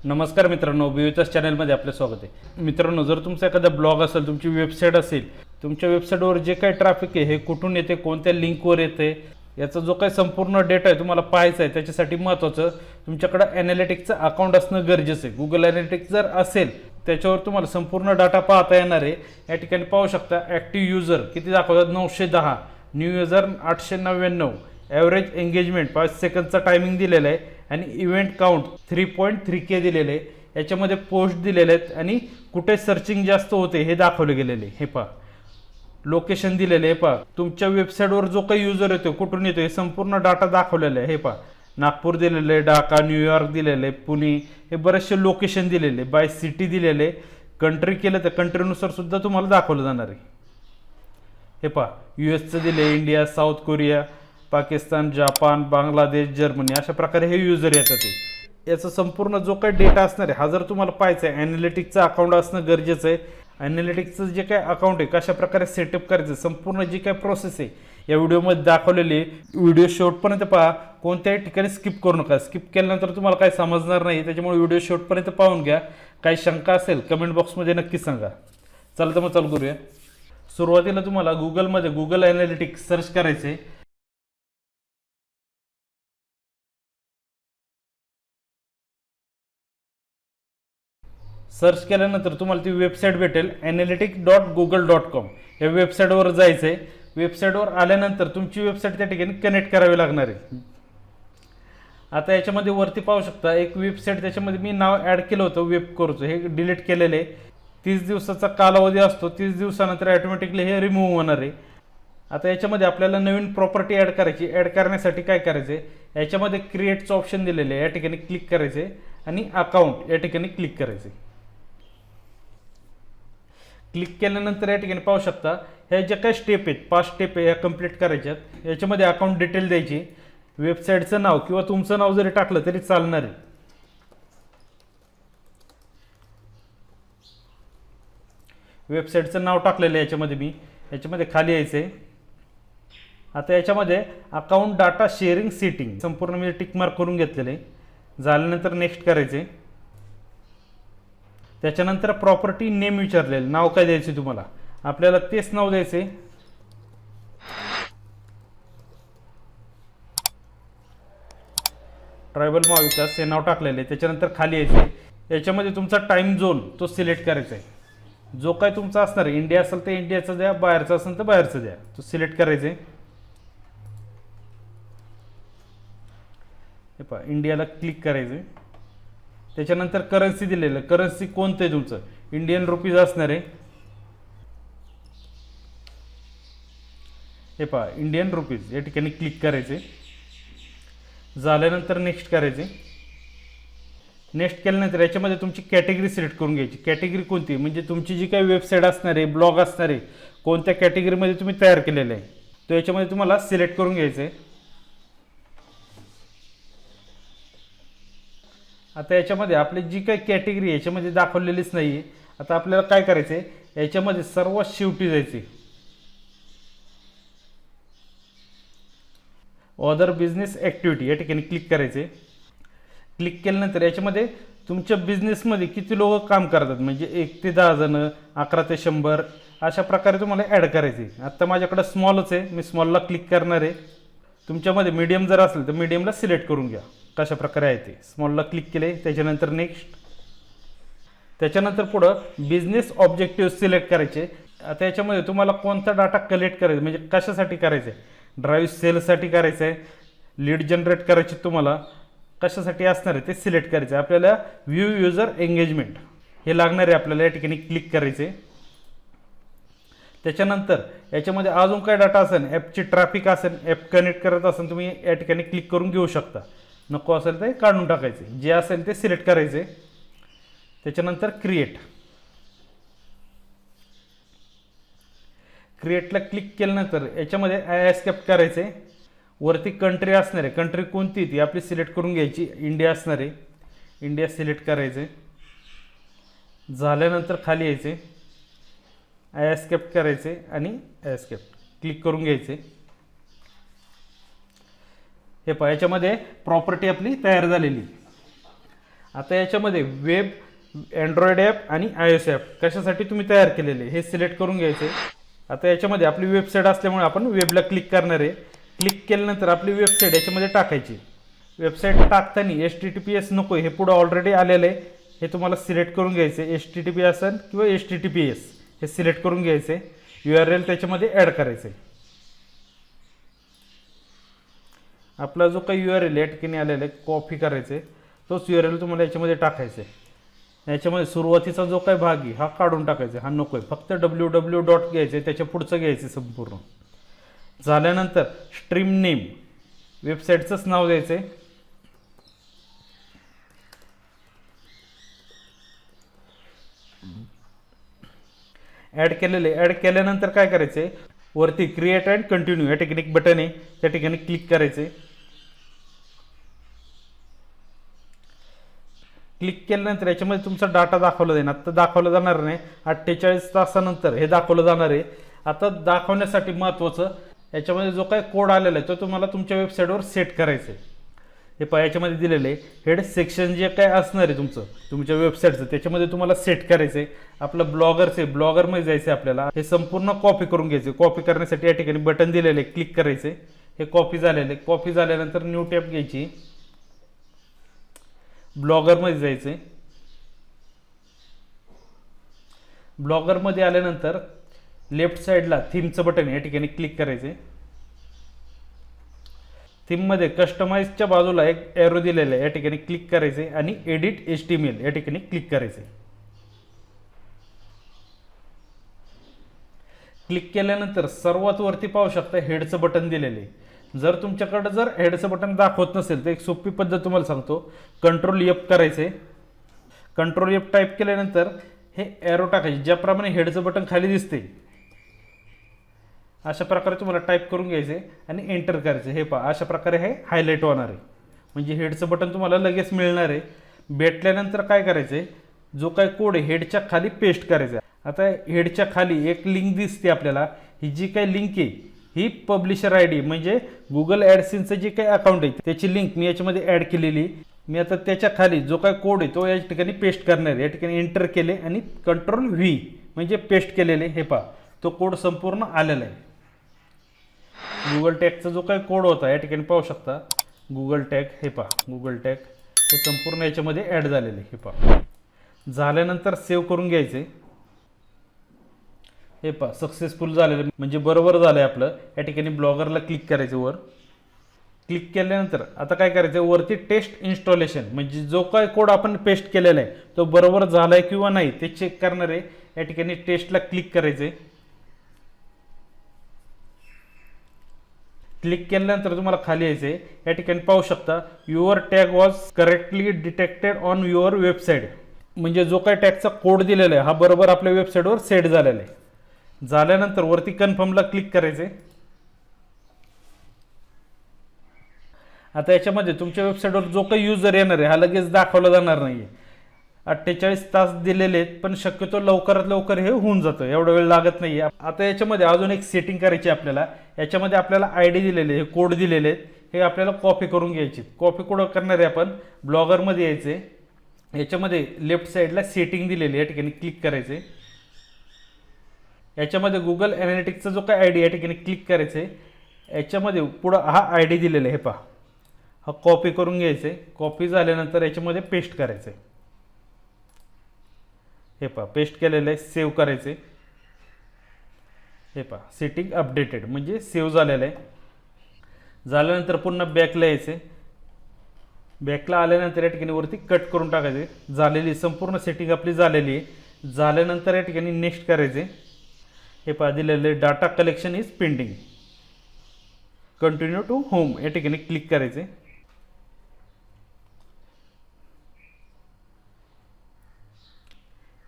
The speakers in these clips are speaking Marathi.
नमस्कार मित्रांनो, बीयूएच चॅनलमध्ये आपले स्वागत आहे. मित्रांनो, जर तुमचा एखादा ब्लॉग असेल, तुमची वेबसाईट असेल, तुमच्या वेबसाईटवर जे काही ट्रॅफिक आहे हे कुठून येते, कोणत्या लिंकवर येते, याचा जो काही संपूर्ण डेटा आहे तुम्हाला पाहायचा आहे, त्याच्यासाठी महत्त्वाचं तुमच्याकडे ॲनालिटिक्सचं अकाउंट असणं गरजेचं आहे. गुगल ॲनालिटिक्स जर असेल त्याच्यावर तुम्हाला संपूर्ण डाटा पाहता येणार आहे. या ठिकाणी पाहू शकता ॲक्टिव्ह युजर किती दाखवतात, 910, न्यू युजर 899, ॲव्हरेज एंगेजमेंट 5 सेकंदचा टायमिंग दिलेला आहे आणि इव्हेंट काउंट 3.3K दिलेले आहे. याच्यामध्ये पोस्ट दिलेले आहेत आणि कुठे सर्चिंग जास्त होते हे दाखवले गेलेले. हे पहा, लोकेशन दिलेले आहे. पहा, तुमच्या वेबसाईटवर जो काही युजर येतो कुठून येतो हे संपूर्ण डाटा दाखवलेला आहे. हे पहा, नागपूर दिलेलं आहे, ढाका, न्यूयॉर्क दिलेलं आहे, पुणे, हे बरेचसे लोकेशन दिलेले, बाय सिटी दिलेले. कंट्री केलं तर कंट्रीनुसार सुद्धा तुम्हाला दाखवलं जाणार आहे. हे पहा, US दिले, India, south Korea, Pakistan, Japan, Bangladesh, Germany, अशा प्रकारे हे युजर येतात. याचा संपूर्ण जो काही डेटा असणार आहे हा जर तुम्हाला पाहायचा आहे, ॲनालिटिक्सचं अकाउंट असणं गरजेचं आहे. ॲनालिटिक्सचं जे काही अकाउंट आहे कशा प्रकारे सेटअप करायचं, संपूर्ण जी काही प्रोसेस आहे या व्हिडिओमध्ये दाखवलेली आहे. व्हिडिओ शेवटपर्यंत पहा, कोणत्याही ठिकाणी स्किप करू नका. स्किप केल्यानंतर तुम्हाला काही समजणार नाही, त्याच्यामुळे व्हिडिओ शेवटपर्यंत पाहून घ्या. काही शंका असेल कमेंट बॉक्समध्ये नक्की सांगा. चला तर मग चालू करूया. सुरुवातीला तुम्हाला गुगलमध्ये गुगल ॲनालिटिक्स सर्च करायचं आहे. सर्च केल्यानंतर तुम्हाला ती वेबसाईट भेटेल, analytics.google.com. या वेबसाईटवर जायचं आहे. वेबसाईटवर आल्यानंतर तुमची वेबसाईट त्या ठिकाणी कनेक्ट करावी लागणार आहे. आता याच्यामध्ये वरती पाहू शकता एक वेबसाईट, त्याच्यामध्ये मी नाव ॲड केलं होतं वेब कोरचं, हे डिलीट केलेलं आहे. 30 दिवसाचा कालावधी असतो. 30 दिवसानंतर ॲटोमॅटिकली हे रिमूव्ह होणार आहे. आता याच्यामध्ये आपल्याला नवीन प्रॉपर्टी ॲड करायची. ॲड करण्यासाठी काय करायचं आहे, याच्यामध्ये क्रिएटचं ऑप्शन दिलेलं आहे, या ठिकाणी क्लिक करायचे आणि अकाउंट या ठिकाणी क्लिक करायचे. क्लिक केल्यानंतर या ठिकाणी पाहू शकता ह्या ज्या काही स्टेप आहेत, 5 स्टेप आहे, ह्या कंप्लीट करायच्यात. याच्यामध्ये अकाउंट डिटेल द्यायची, वेबसाईटचं नाव किंवा तुमचं नाव जरी टाकलं तरी चालणार आहे. वेबसाईटचं नाव टाकलेलं आहे याच्यामध्ये मी. याच्यामध्ये खाली यायचं आहे. आता याच्यामध्ये अकाउंट डाटा शेअरिंग सेटिंग संपूर्ण मी टिक मार्क करून घेतलेलं आहे. झाल्यानंतर नेक्स्ट करायचे. त्याच्यानंतर प्रॉपर्टी नेम विचारलेलं, नाव काय द्यायचे तुम्हाला, आपल्याला तेच नाव द्यायचे. ट्रायबल महाविकास हे नाव टाकलेलं आहे. त्याच्यानंतर खाली यायचे. याच्यामध्ये तुमचा टाइम झोन तो सिलेक्ट करायचा आहे. जो काय तुमचा असणार आहे, इंडिया असेल तर इंडियाचं द्या, बाहेरचं असेल तर बाहेरचं द्या, तो सिलेक्ट करायचं आहे. हे पहा, इंडियाला क्लिक करायचं आहे. त्याच्यानंतर करन्सी दिलेलं, करन्सी कोणतं आहे तुमचं, इंडियन रुपीज असणार आहे. हे पहा, इंडियन रुपीज या ठिकाणी क्लिक करायचे. झाल्यानंतर नेक्स्ट करायचे. नेक्स्ट केल्यानंतर याच्यामध्ये तुमची कॅटेगरी सिलेक्ट करून घ्यायची. कॅटेगरी कोणती, म्हणजे तुमची जी काही वेबसाईट असणार आहे, ब्लॉग असणार आहे, कोणत्या कॅटेगरीमध्ये तुम्ही तयार केलेलं आहे तो याच्यामध्ये तुम्हाला सिलेक्ट करून घ्यायचं आहे. आता याच्यामध्ये आपली जी काही कॅटेगरी याच्यामध्ये दाखवलेलीच नाही आहे. आता आपल्याला काय करायचं आहे, याच्यामध्ये सर्वात शेवटी जायचे, अदर बिझनेस ॲक्टिव्हिटी या ठिकाणी क्लिक करायचे. क्लिक केल्यानंतर याच्यामध्ये तुमच्या बिझनेसमध्ये किती लोक काम करतात, म्हणजे 1 ते 10 जण, 11 ते 100, अशा प्रकारे तुम्हाला ॲड करायचे. आता माझ्याकडे स्मॉलच आहे, मी स्मॉलला क्लिक करणार आहे. तुमच्यामध्ये मीडियम जर असेल तर मीडियमला सिलेक्ट करून घ्या. कशा प्रकारे आहे ते. स्मॉलला क्लिक केले. त्याच्यानंतर नेक्स्ट. त्याच्यानंतर पुढं बिझनेस ऑब्जेक्टिव्ह सिलेक्ट करायचे. आता याच्यामध्ये तुम्हाला कोणता डाटा कलेक्ट करायचा, म्हणजे कशासाठी करायचं आहे, ड्राईव्ह सेलसाठी करायचं आहे, लीड जनरेट करायची, तुम्हाला कशासाठी असणार आहे ते सिलेक्ट करायचं आहे. आपल्याला व्ह्यू युजर एंगेजमेंट हे लागणार आहे. आपल्याला या ठिकाणी क्लिक करायचे. त्याच्यानंतर याच्यामध्ये अजून काय डाटा असेल, ॲपची ट्रॅफिक असेल, ॲप कनेक्ट करत असेल, तुम्ही या ठिकाणी क्लिक करून घेऊ शकता. नको असेल ते काढून टाकायचे, जे असेल ते सिलेक्ट करायचे. त्याच्यानंतर क्रिएट. क्रिएटला क्लिक केल्यानंतर याच्यामध्ये ॲस्केप करायचे. वरती कंट्री असणार आहे, कंट्री कोणती ती आपली सिलेक्ट करून घ्यायची. इंडिया असणार आहे, इंडिया सिलेक्ट करायचे. झाल्यानंतर खाली यायचे, ॲस्केप करायचे आणि ॲस्केप क्लिक करून घ्यायचे. हे पहा, याच्यामध्ये प्रॉपर्टी आपली तयार झालेली. आता याच्यामध्ये वेब, अँड्रॉइड ॲप आणि iOS ॲप कशासाठी तुम्ही तयार केलेले हे सिलेक्ट करून घ्यायचे. आता याच्यामध्ये आपली वेबसाईट असल्यामुळे आपण वेबला क्लिक करणार आहे. क्लिक केल्यानंतर आपली वेबसाईट याच्यामध्ये टाकायची. वेबसाईट टाकताना HTTPS नको, हे पुढं ऑलरेडी आलेलं आहे, हे तुम्हाला सिलेक्ट करून घ्यायचं आहे. HTTP असेल किंवा HTTPS हे सिलेक्ट करून घ्यायचे. URL त्याच्यामध्ये ॲड करायचं आहे. आपला जो काही URL या ठिकाणी आलेला आहे कॉपी करायचे, तोच URL तुम्हाला याच्यामध्ये टाकायचा आहे. याच्यामध्ये सुरुवातीचा जो काही भाग आहे हा काढून टाकायचा, हा नको आहे. फक्त www डॉट घ्यायचे, त्याच्या पुढचं घ्यायचं संपूर्ण. झाल्यानंतर स्ट्रीम नेम, वेबसाईटचंच नाव द्यायचं आहे. ॲड केलेले, ॲड केल्यानंतर काय करायचं आहे, वरती क्रिएट अँड कंटिन्यू या ठिकाणी एक बटन आहे, त्या ठिकाणी क्लिक करायचे. क्लिक केल्यानंतर याच्यामध्ये तुमचा डाटा दाखवला जाईल. आता दाखवलं जाणार नाही, 48 तासानंतर हे दाखवलं जाणार आहे. आता दाखवण्यासाठी महत्त्वाचं, याच्यामध्ये जो काही कोड आलेला आहे तो तुम्हाला तुमच्या वेबसाईटवर सेट करायचा आहे. हे पहा याच्यामध्ये दिलेलं आहे. हेड सेक्शन जे काय असणार आहे तुमच्या वेबसाईटचं त्याच्यामध्ये तुम्हाला सेट करायचं आहे. आपलं ब्लॉगरचे, ब्लॉगरमध्ये जायचं आहे आपल्याला. हे संपूर्ण कॉपी करून घ्यायचे. कॉपी करण्यासाठी या ठिकाणी बटन दिलेलं आहे, क्लिक करायचे. हे कॉपी झालेलं आहे. कॉपी झाल्यानंतर न्यू टॅब घ्यायची, ब्लॉगरमध्ये जायचे. ब्लॉगरमध्ये आल्यानंतर लेफ्ट साईडला थीमचं बटन या ठिकाणी क्लिक करायचे. थीममध्ये कस्टमाइजच्या बाजूला एक एरो दिलेला आहे, या ठिकाणी क्लिक करायचे आणि एडिट HTML या ठिकाणी क्लिक करायचे. क्लिक केल्यानंतर सर्वात वरती पाहू शकता हेडचं बटन दिलेलं आहे. जर तुमच्याकडे हेडचं बटन दाखवत नसेल तर एक सोपी पद्धत तुम्हाला सांगतो. कंट्रोल F करायचे. कंट्रोल F टाईप केल्यानंतर हे एरो टाकायचे. ज्याप्रमाणे हेडचं बटन खाली दिसते अशा प्रकारे तुम्हाला टाईप करून घ्यायचे आणि एंटर करायचे. हे पहा अशा प्रकारे हे हायलाईट होणार आहे, म्हणजे हेडचं बटन तुम्हाला लगेच मिळणार आहे. भेटल्यानंतर काय करायचे, जो काय कोड आहे हेडच्या खाली पेस्ट करायचा. आता हेडच्या खाली एक लिंक दिसते आपल्याला. ही जी काही लिंक आहे ही पब्लिशर ID म्हणजे गुगल ॲडसेन्सचं जे काही अकाउंट आहे त्याची लिंक मी याच्यामध्ये ॲड केलेली. मी आता त्याच्या खाली जो काय कोड आहे तो या ठिकाणी पेस्ट करणार आहे. या ठिकाणी एंटर केले आणि कंट्रोल V म्हणजे पेस्ट केलेले. हे पहा तो कोड संपूर्ण आलेला आहे. गुगल टॅगचा जो काही कोड होता या ठिकाणी पाहू शकता, गुगल टॅग. हे पहा गुगल टॅग हे संपूर्ण याच्यामध्ये ॲड झालेले. हे पहा झाल्यानंतर सेव्ह करून घ्यायचे. हे पहा सक्सेसफुल झालेलं म्हणजे बरोबर झालं आहे आपलं. या ठिकाणी ब्लॉगरला क्लिक करायचं. वर क्लिक केल्यानंतर आता काय करायचं, वरती टेस्ट इन्स्टॉलेशन म्हणजे जो काय कोड आपण पेस्ट केलेला आहे तो बरोबर झाला आहे किंवा नाही ते चेक करणार आहे. या ठिकाणी टेस्टला क्लिक करायचे. क्लिक केल्यानंतर तुम्हाला खाली यायचे. या ठिकाणी पाहू शकता your tag was correctly detected on your website, म्हणजे जो काय टॅगचा कोड दिलेला आहे हा बरोबर आपल्या वेबसाईटवर सेट झालेला आहे. झाल्यानंतर वरती कन्फर्मला क्लिक करायचे. आता याच्यामध्ये तुमच्या वेबसाईटवर जो काही युजर येणार आहे हा लगेच दाखवला जाणार नाही आहे. 48 तास दिलेले आहेत, पण शक्यतो लवकरात लवकर हे होऊन जातं, एवढा वेळ लागत नाही आहे. आता याच्यामध्ये अजून एक सेटिंग करायची आपल्याला. याच्यामध्ये आपल्याला ID दिलेले, हे कोड दिलेले आहेत, हे आपल्याला कॉपी करून घ्यायचे. कॉपी कोड करणार आहे आपण ब्लॉगरमध्ये यायचे. याच्यामध्ये लेफ्ट साईडला सेटिंग दिलेली या ठिकाणी क्लिक करायचे. याच्यामध्ये गुगल ॲनालिटिक्सचा जो काय ID या ठिकाणी क्लिक करायचे. याच्यामध्ये पुढं हा ID दिलेला आहे, हे पहा हा कॉपी करून घ्यायचे. कॉपी झाल्यानंतर याच्यामध्ये पेस्ट करायचे. हे पहा पेस्ट केलेलं आहे. सेव्ह करायचे. हे पहा सेटिंग अपडेटेड म्हणजे सेव्ह झालेलं आहे. झाल्यानंतर पुन्हा बॅकला यायचे. बॅकला आल्यानंतर या ठिकाणी वरती कट करून टाकायचे. झालेली संपूर्ण सेटिंग आपली झालेली आहे. झाल्यानंतर या ठिकाणी नेक्स्ट करायचे. हे पहा दिलेले data collection is pending, continue to home या ठिकाणी क्लिक करायचे.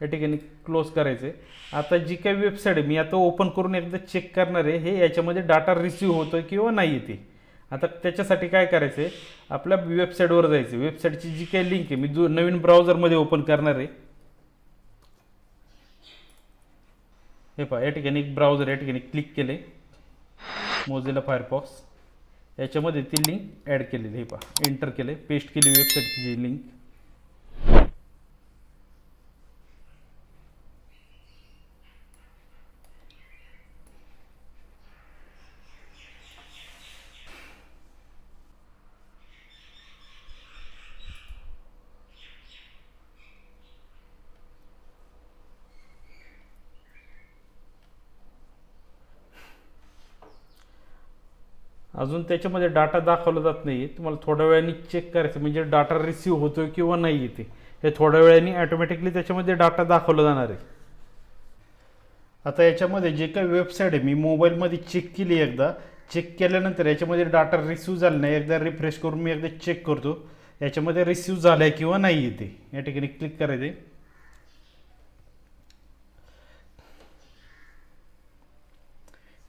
या ठिकाणी क्लोज करायचे. आता जी काही वेबसाईट आहे मी आता ओपन करून एकदा चेक करणार आहे हे याच्यामध्ये डाटा रिसीव्ह होतोय किंवा नाही येते. आता त्याच्यासाठी काय करायचं आहे, आपल्या वेबसाईटवर जायचं. वेबसाईटची जी काही लिंक आहे मी जो नवीन ब्राउझरमध्ये ओपन करणार आहे. हे पहा या ठिकाणी एक ब्राउझर या ठिकाणी क्लिक केले, मोझिला फायरफॉक्स. याच्यामध्ये ती लिंक ॲड केलेली. हे पहा एंटर केले, पेस्ट केली वेबसाईटची जी लिंक. अजून त्याच्यामध्ये डाटा दाखवला जात नाही आहे, तुम्हाला थोड्या वेळाने चेक करायचं म्हणजे डाटा रिसीव्ह होतोय किंवा नाही येते हे थोड्या वेळाने ऑटोमॅटिकली त्याच्यामध्ये डाटा दाखवला जाणार आहे. आता याच्यामध्ये जे काही वेबसाईट आहे मी मोबाईलमध्ये चेक केली, एकदा चेक केल्यानंतर याच्यामध्ये डाटा रिसीव्ह झाला नाही, एकदा रिफ्रेश करून मी एकदा चेक करतो याच्यामध्ये रिसीव्ह झालं आहे किंवा नाही येते. या ठिकाणी क्लिक करायचे.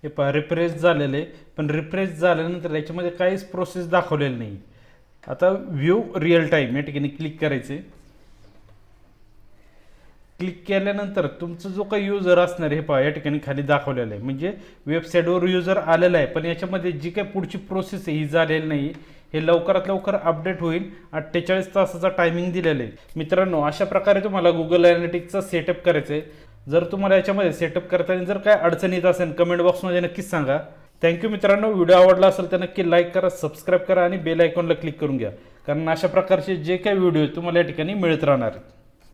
हे पहा रिफ्रेश झालेलं आहे, पण रिफ्रेश झाल्यानंतर याच्यामध्ये काहीच प्रोसेस दाखवलेली नाही. आता व्ह्यू रिअल टाईम या ठिकाणी क्लिक करायचे. क्लिक केल्यानंतर तुमचं जो काही युजर असणार हे पहा या ठिकाणी खाली दाखवलेलं आहे, म्हणजे वेबसाईटवर युजर आलेला आहे पण याच्यामध्ये जी काही पुढची प्रोसेस आहे ही झालेली नाही. हे लवकरात लवकर अपडेट होईल. 48 तासाचा टायमिंग दिलेलं आहे. मित्रांनो, अशा प्रकारे तुम्हाला गुगल ॲनालिटिक्सचा सेटअप करायचं आहे. जर तुम्हाला याच्यामध्ये सेटअप करताना जर काय अडचण येत असेल कमेंट बॉक्समध्ये नक्कीच सांगा. थँक्यू मित्रांनो. व्हिडिओ आवडला असेल तर नक्की लाईक करा, सबस्क्राईब करा आणि बेल आयकॉनला क्लिक करून घ्या, कारण अशा प्रकारचे जे काही व्हिडिओ तुम्हाला या ठिकाणी मिळत राहणार आहेत.